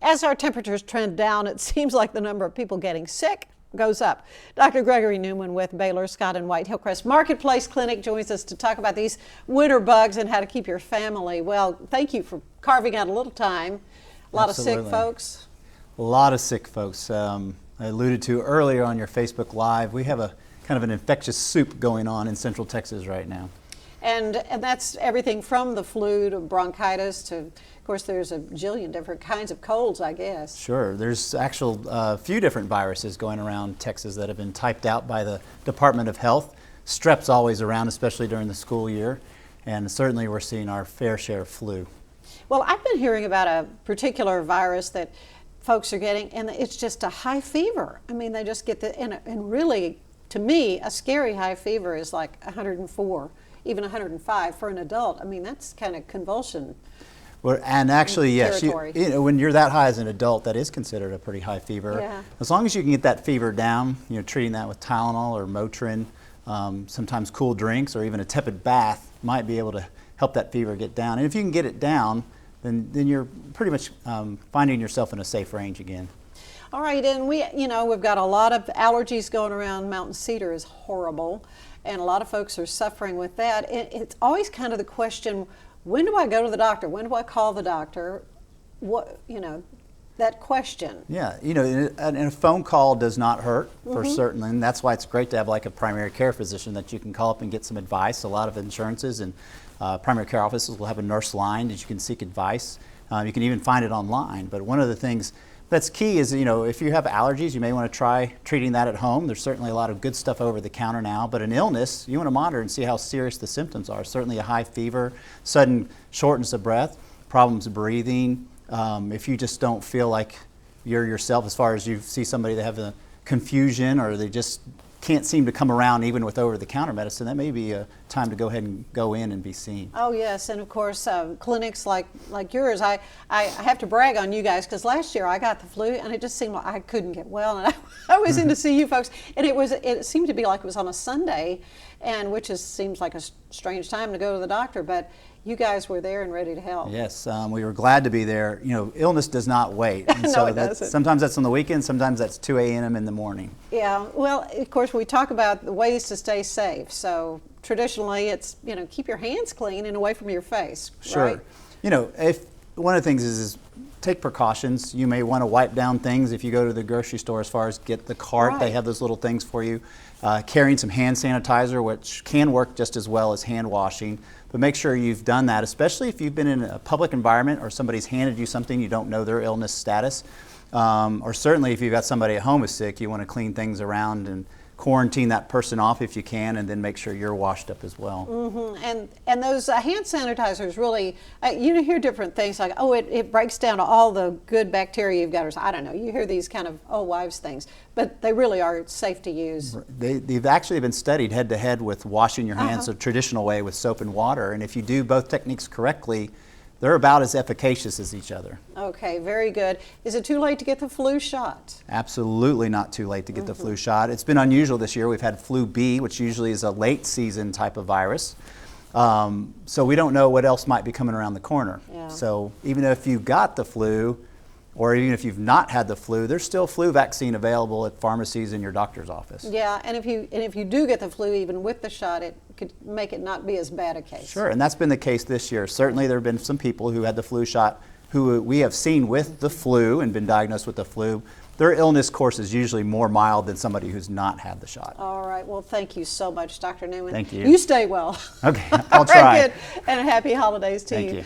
As our temperatures trend down, it seems like the number of people getting sick goes up. Dr. Gregory Newman with Baylor Scott and White Hillcrest Marketplace Clinic joins us to talk about these winter bugs and how to keep your family well. Thank you for carving out a little time. A lot Absolutely. of sick folks. A lot of sick folks. I alluded to earlier on your Facebook Live, we have a kind of an infectious soup going on in Central Texas right now. And that's everything from the flu to bronchitis to, of course, there's a jillion different kinds of colds, I guess. Sure. There's actual few different viruses going around Texas that have been typed out by the Department of Health. Strep's always around, especially during the school year. And certainly we're seeing our fair share of flu. Well, I've been hearing about a particular virus that folks are getting, and it's just a high fever. I mean, they just get and really, to me, a scary high fever is like 104. Even 105 for an adult. I mean, that's kind of convulsion. Well, and actually, yes, you know, when you're that high as an adult, that is considered a pretty high fever. Yeah. As long as you can get that fever down, you know, treating that with Tylenol or Motrin, sometimes cool drinks or even a tepid bath might be able to help that fever get down. And if you can get it down, then you're pretty much finding yourself in a safe range again. All right, and we've got a lot of allergies going around. Mountain cedar is horrible, and a lot of folks are suffering with that. It's always kind of the question, when do I go to the doctor? When do I call the doctor? That question. Yeah, and a phone call does not hurt for certain, and that's why it's great to have like a primary care physician that you can call up and get some advice. A lot of insurances and primary care offices will have a nurse line that you can seek advice. You can even find it online, but one of the things that's key is, if you have allergies, you may want to try treating that at home. There's certainly a lot of good stuff over the counter now, but an illness, you want to monitor and see how serious the symptoms are. Certainly a high fever, sudden shortness of breath, problems breathing. If you just don't feel like you're yourself, as far as you see somebody that have a confusion or they just can't seem to come around even with over-the-counter medicine, that may be a time to go ahead and go in and be seen. Oh yes, and of course clinics like yours, I have to brag on you guys because last year I got the flu and it just seemed like I couldn't get well, and I was in to see you folks, and it seemed to be like it was on a Sunday, and which seems like a strange time to go to the doctor, but you guys were there and ready to help. Yes, we were glad to be there. Illness does not wait. And No, so it doesn't. Sometimes that's on the weekend, sometimes that's 2 a.m. in the morning. Yeah, well, of course, we talk about the ways to stay safe. So traditionally, it's, keep your hands clean and away from your face. Sure. Right? If one of the things is take precautions. You may want to wipe down things if you go to the grocery store, as far as get the cart. Right. They have those little things for you. Carrying some hand sanitizer, which can work just as well as hand washing. But make sure you've done that, especially if you've been in a public environment or somebody's handed you something, you don't know their illness status. Or certainly if you've got somebody at home who's sick, you want to clean things around and quarantine that person off if you can, and then make sure you're washed up as well. Mm-hmm. And those hand sanitizers really, you hear different things like, oh, it breaks down all the good bacteria you've got, or I don't know. You hear these kind of old wives things, but they really are safe to use. They've actually been studied head to head with washing your hands the traditional way with soap and water, and if you do both techniques correctly, they're about as efficacious as each other. Okay, very good. Is it too late to get the flu shot? Absolutely not too late to get the flu shot. It's been unusual this year. We've had flu B, which usually is a late season type of virus. So we don't know what else might be coming around the corner. Yeah. So even if you got the flu, or even if you've not had the flu, there's still flu vaccine available at pharmacies in your doctor's office. Yeah, and if you do get the flu, even with the shot, it could make it not be as bad a case. Sure, and that's been the case this year. Certainly there have been some people who had the flu shot who we have seen with the flu and been diagnosed with the flu. Their illness course is usually more mild than somebody who's not had the shot. All right, well, thank you so much, Dr. Newman. Thank you. You stay well. Okay, I'll try. Good. And happy holidays to you. Thank you.